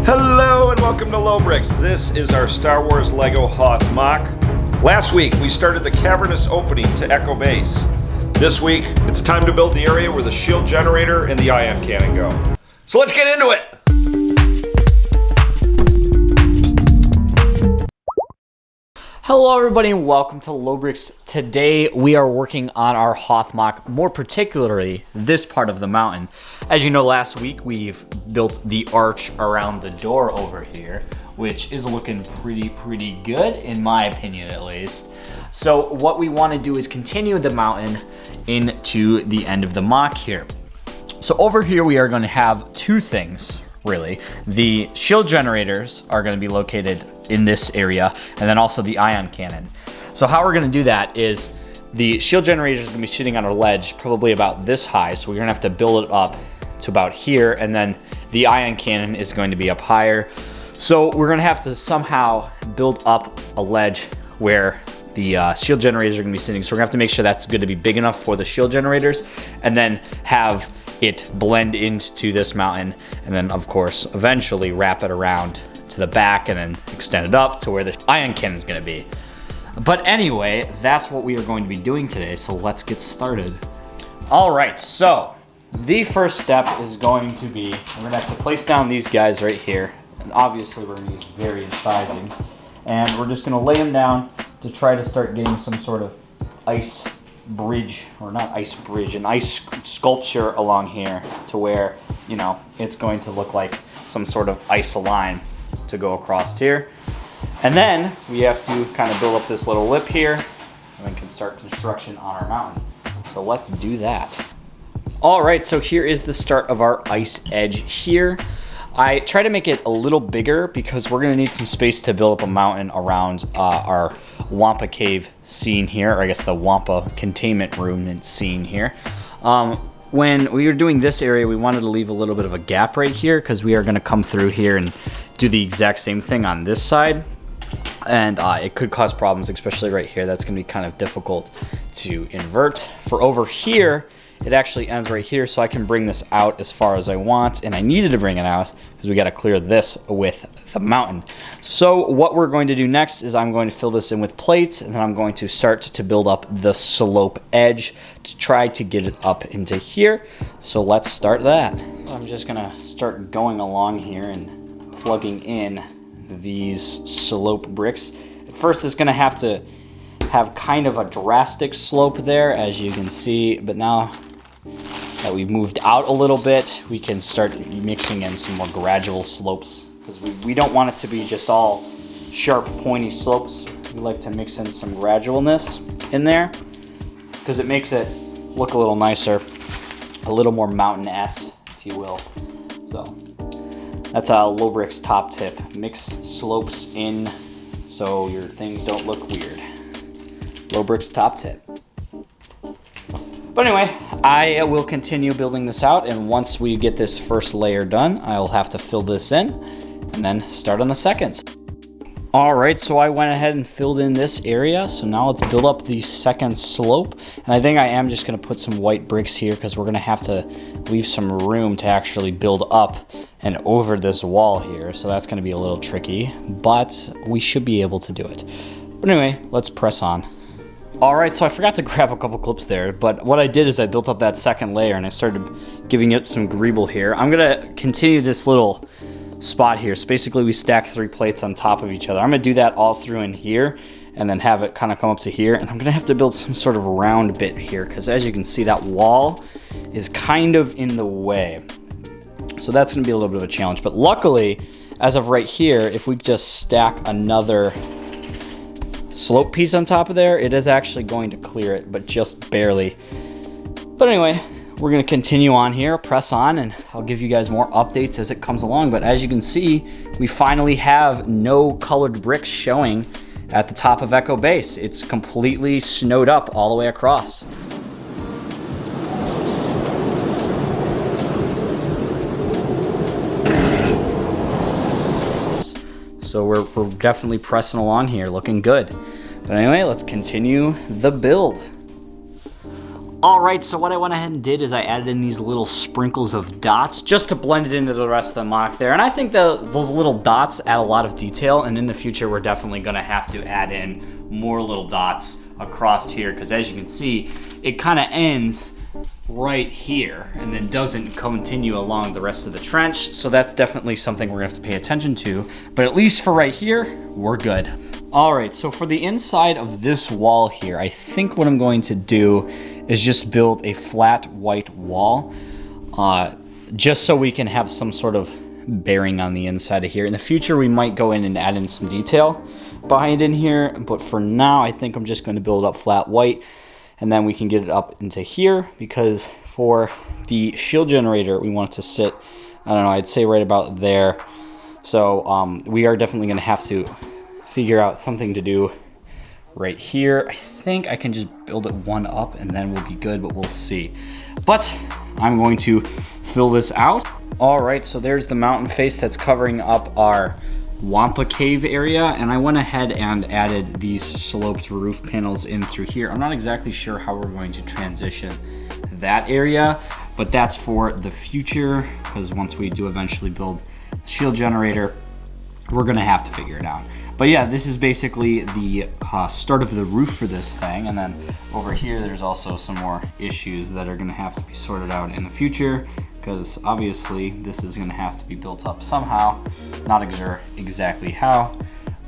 Hello and welcome to Lobricks. This is our Star Wars LEGO Hoth MOC. Last week we started the cavernous opening to Echo Base. This week it's time to build the area where the shield generator and the ion cannon go. So let's get into it! Hello everybody and welcome to Lobricks. Today we are working on our Hoth MOC, more particularly this part of the mountain. As you know, last week we've built the arch around the door over here, which is looking pretty good, in my opinion at least. So what we want to do is continue the mountain into the end of the MOC here. So over here we are going to have two things, really. The shield generators are going to be located in this area, and then also the ion cannon. So how we're going to do that is the shield generator is going to be sitting on a ledge probably about this high, so we're going to have to build it up to about here, and then the ion cannon is going to be up higher. So we're going to have to somehow build up a ledge where the shield generators are going to be sitting. So we're going to have to make sure that's going to be big enough for the shield generators, and then have it blend into this mountain, and then of course eventually wrap it around to the back and then extend it up to where the ion cannon is going to be. But anyway, that's what we are going to be doing today, so let's get started. All right, so the first step is going to be, we're going to have to place down these guys right here, and obviously we're going to use various sizings, and we're just going to lay them down to try to start getting some sort of ice bridge, or not ice bridge, an ice sculpture along here to where, you know, it's going to look like some sort of ice line to go across here. And then we have to kind of build up this little lip here, and then can start construction on our mountain. So let's do that. All right, so here is the start of our ice edge here. I try to make it a little bigger because we're gonna need some space to build up a mountain around our Wampa Cave scene here, or I guess the Wampa containment room scene here. When we were doing this area, we wanted to leave a little bit of a gap right here because we are gonna come through here and do the exact same thing on this side. And it could cause problems, especially right here. That's gonna be kind of difficult to invert. For over here, it actually ends right here, so I can bring this out as far as I want, and I needed to bring it out because we got to clear this with the mountain. So what we're going to do next is I'm going to fill this in with plates, and then I'm going to start to build up the slope edge to try to get it up into here. So let's start that. I'm just gonna start going along here and plugging in these slope bricks. At first it's gonna have to have kind of a drastic slope there, as you can see, but now that we've moved out a little bit, we can start mixing in some more gradual slopes, because we don't want it to be just all sharp, pointy slopes. We like to mix in some gradualness in there, because it makes it look a little nicer, a little more mountain-esque, if you will. So that's a Lobricks top tip. Mix slopes in so your things don't look weird. Lobricks top tip. But anyway, I will continue building this out, and once we get this first layer done, I'll have to fill this in and then start on the second. All right, so I went ahead and filled in this area, so now let's build up the second slope. And I think I am just gonna put some white bricks here because we're gonna have to leave some room to actually build up and over this wall here. So that's gonna be a little tricky, but we should be able to do it. But anyway, let's press on. All right, so I forgot to grab a couple clips there, but what I did is I built up that second layer and I started giving it some greeble here. I'm gonna continue this little spot here. So basically we stack 3 plates on top of each other. I'm gonna do that all through in here and then have it kind of come up to here. And I'm gonna have to build some sort of round bit here because as you can see, that wall is kind of in the way. So that's gonna be a little bit of a challenge. But luckily, as of right here, if we just stack another slope piece on top of there, it is actually going to clear it, but just barely. But anyway, we're gonna continue on here, press on, and I'll give you guys more updates as it comes along. But as you can see, we finally have no colored bricks showing at the top of Echo Base. It's completely snowed up all the way across. So we're definitely pressing along here, looking good. But anyway, let's continue the build. All right, so what I went ahead and did is I added in these little sprinkles of dots just to blend it into the rest of the MOC there. And I think those little dots add a lot of detail, and in the future, we're definitely gonna have to add in more little dots across here, because as you can see, it kind of ends right here and then doesn't continue along the rest of the trench. So that's definitely something we're gonna have to pay attention to. But at least for right here, we're good. All right, so for the inside of this wall here, I think what I'm going to do is just build a flat white wall, just so we can have some sort of bearing on the inside of here. In the future, we might go in and add in some detail behind in here, but for now, I think I'm just gonna build up flat white, and then we can get it up into here, because for the shield generator, we want it to sit, I don't know, I'd say right about there. So we are definitely gonna have to figure out something to do right here. I think I can just build it one up and then we'll be good, but we'll see. But I'm going to fill this out. All right, so there's the mountain face that's covering up our Wampa cave area, and I went ahead and added these sloped roof panels in through here. I'm not exactly sure how we're going to transition that area, but that's for the future, because once we do eventually build a shield generator, we're gonna have to figure it out. But yeah, this is basically the start of the roof for this thing. And then over here, there's also some more issues that are gonna have to be sorted out in the future, because obviously this is gonna have to be built up somehow. Not sure exactly how,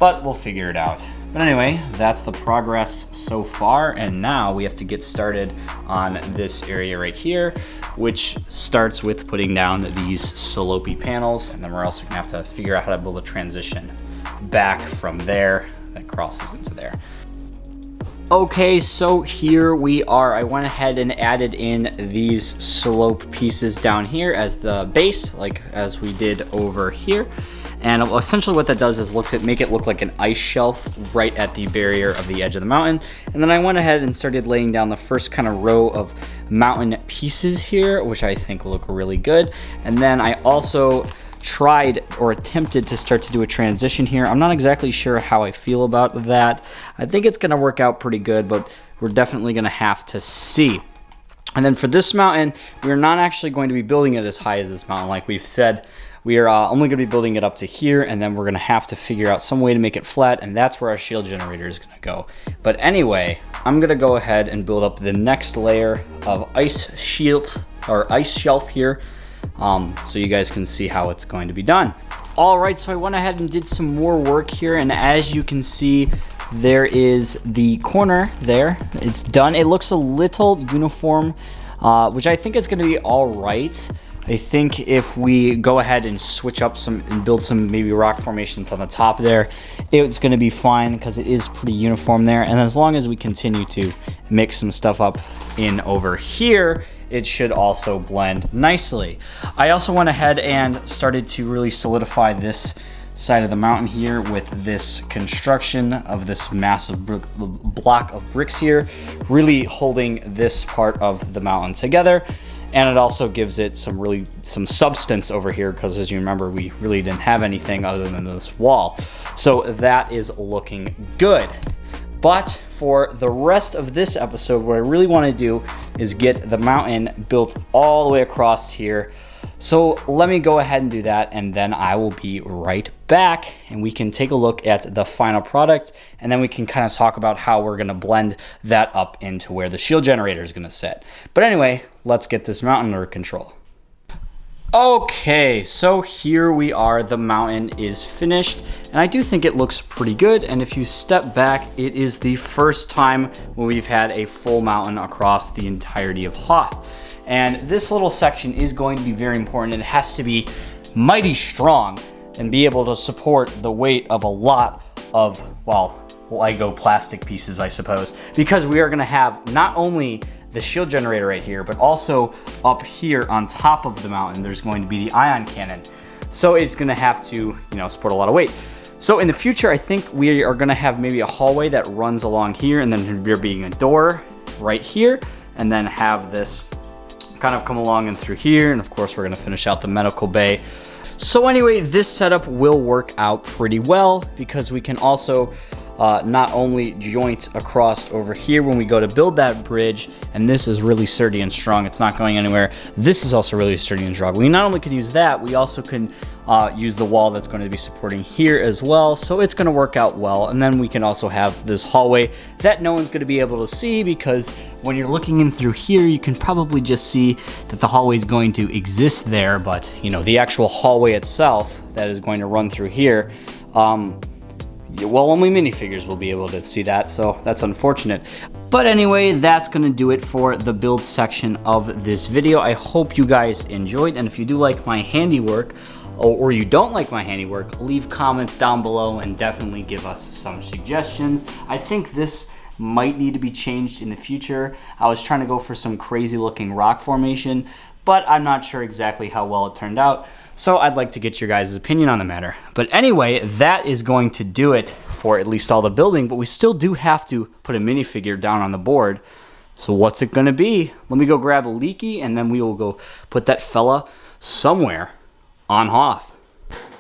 but we'll figure it out. But anyway, that's the progress so far. And now we have to get started on this area right here, which starts with putting down these slopey panels. And then we're also gonna have to figure out how to build a transition back from there that crosses into there. Okay, so here we are. I went ahead and added in these slope pieces down here as the base, like as we did over here. And essentially what that does is make it look like an ice shelf right at the barrier of the edge of the mountain. And then I went ahead and started laying down the first kind of row of mountain pieces here, which I think look really good. And then I also tried or attempted to start to do a transition here. I'm not exactly sure how I feel about that. I think it's gonna work out pretty good, but we're definitely gonna have to see. And then for this mountain, we're not actually going to be building it as high as this mountain. Like we've said, we are only gonna be building it up to here, and then we're gonna have to figure out some way to make it flat, and that's where our shield generator is gonna go. But anyway, I'm gonna go ahead and build up the next layer of ice shield or ice shelf here, so you guys can see how it's going to be done. All right, so I went ahead and did some more work here, and as you can see, there is the corner there. It's done. It looks a little uniform, which I think is going to be all right. I think if we go ahead and switch up some and build some maybe rock formations on the top there, it's going to be fine because it is pretty uniform there. And as long as we continue to mix some stuff up in over here, it should also blend nicely. I also went ahead and started to really solidify this side of the mountain here with this construction of this massive block of bricks here, really holding this part of the mountain together. And it also gives it some substance over here, because as you remember, we really didn't have anything other than this wall. So that is looking good. But for the rest of this episode, what I really want to do is get the mountain built all the way across here. So let me go ahead and do that, and then I will be right back and we can take a look at the final product, and then we can kind of talk about how we're going to blend that up into where the shield generator is going to sit. But anyway, let's get this mountain under control. Okay, so here we are. The mountain is finished, and I do think it looks pretty good. And if you step back, it is the first time when we've had a full mountain across the entirety of Hoth. And this little section is going to be very important. It has to be mighty strong and be able to support the weight of a lot of, well, LEGO plastic pieces, I suppose, because we are going to have not only the shield generator right here, but also up here on top of the mountain, there's going to be the ion cannon. So it's going to have to, support a lot of weight. So in the future, I think we are going to have maybe a hallway that runs along here, and then there being a door right here, and then have this kind of come along and through here. And of course, we're going to finish out the medical bay. So anyway, this setup will work out pretty well because we can also not only joints across over here when we go to build that bridge, and this is really sturdy and strong, it's not going anywhere. This is also really sturdy and strong. We not only can use that, we also can use the wall that's going to be supporting here as well, so it's going to work out well. And then we can also have this hallway that no one's going to be able to see, because when you're looking in through here, you can probably just see that the hallway is going to exist there, but you know, the actual hallway itself that is going to run through here, well, only minifigures will be able to see that, so that's unfortunate. But anyway, that's gonna do it for the build section of this video. I hope you guys enjoyed, and if you do like my handiwork, or you don't like my handiwork, leave comments down below and definitely give us some suggestions. I think this might need to be changed in the future. I was trying to go for some crazy looking rock formation, but I'm not sure exactly how well it turned out. So I'd like to get your guys' opinion on the matter. But anyway, that is going to do it for at least all the building, but we still do have to put a minifigure down on the board. So what's it gonna be? Let me go grab a Leaky, and then we will go put that fella somewhere on Hoth.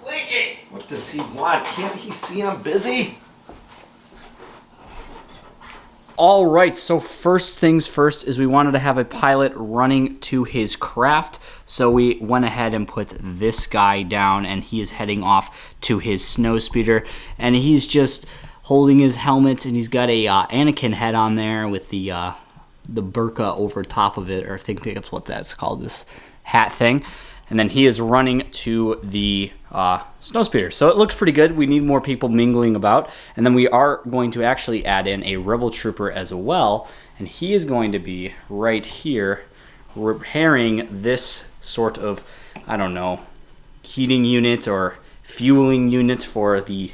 Leaky! What does he want? Can't he see I'm busy? All right, so first things first is we wanted to have a pilot running to his craft. So we went ahead and put this guy down, and he is heading off to his snowspeeder. And he's just holding his helmet, and he's got a Anakin head on there with the burqa over top of it, or I think that's what that's called, this hat thing. And then he is running to the snowspeeder. So it looks pretty good. We need more people mingling about. And then we are going to actually add in a rebel trooper as well. And he is going to be right here repairing this sort of, I don't know, heating unit or fueling unit for the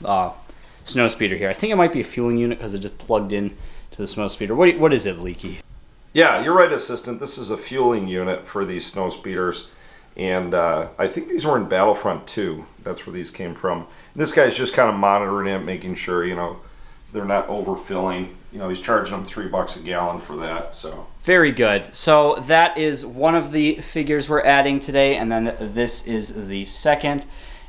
snowspeeder here. I think it might be a fueling unit because it just plugged in to the snowspeeder. What is it, Leaky? Yeah, you're right, Assistant. This is a fueling unit for these snowspeeders. And I think these were in Battlefront 2. That's where these came from. And this guy's just kind of monitoring it, making sure, you know, they're not overfilling. You know, he's charging them $3 a gallon for that, so. Very good. So that is one of the figures we're adding today, and then this is the second.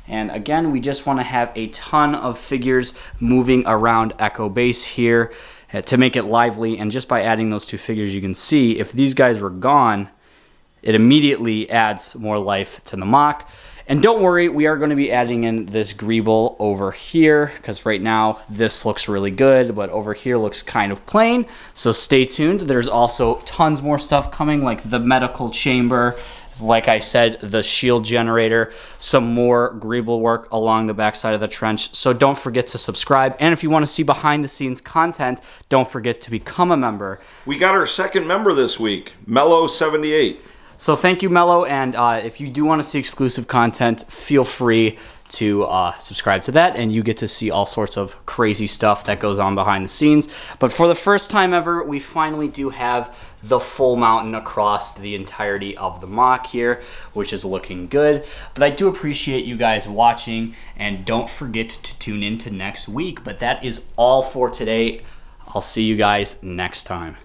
And again, we just want to have a ton of figures moving around Echo Base here to make it lively. And just by adding those two figures, you can see if these guys were gone, it immediately adds more life to the MOC. And don't worry, we are going to be adding in this greeble over here, because right now this looks really good, but over here looks kind of plain. So stay tuned. There's also tons more stuff coming, like the medical chamber, like I said, the shield generator, some more greeble work along the backside of the trench. So don't forget to subscribe. And if you want to see behind the scenes content, don't forget to become a member. We got our second member this week, Mellow78. So thank you, Mello, and if you do want to see exclusive content, feel free to subscribe to that, and you get to see all sorts of crazy stuff that goes on behind the scenes. But for the first time ever, we finally do have the full mountain across the entirety of the MOC here, which is looking good. But I do appreciate you guys watching, and don't forget to tune in to next week. But that is all for today. I'll see you guys next time.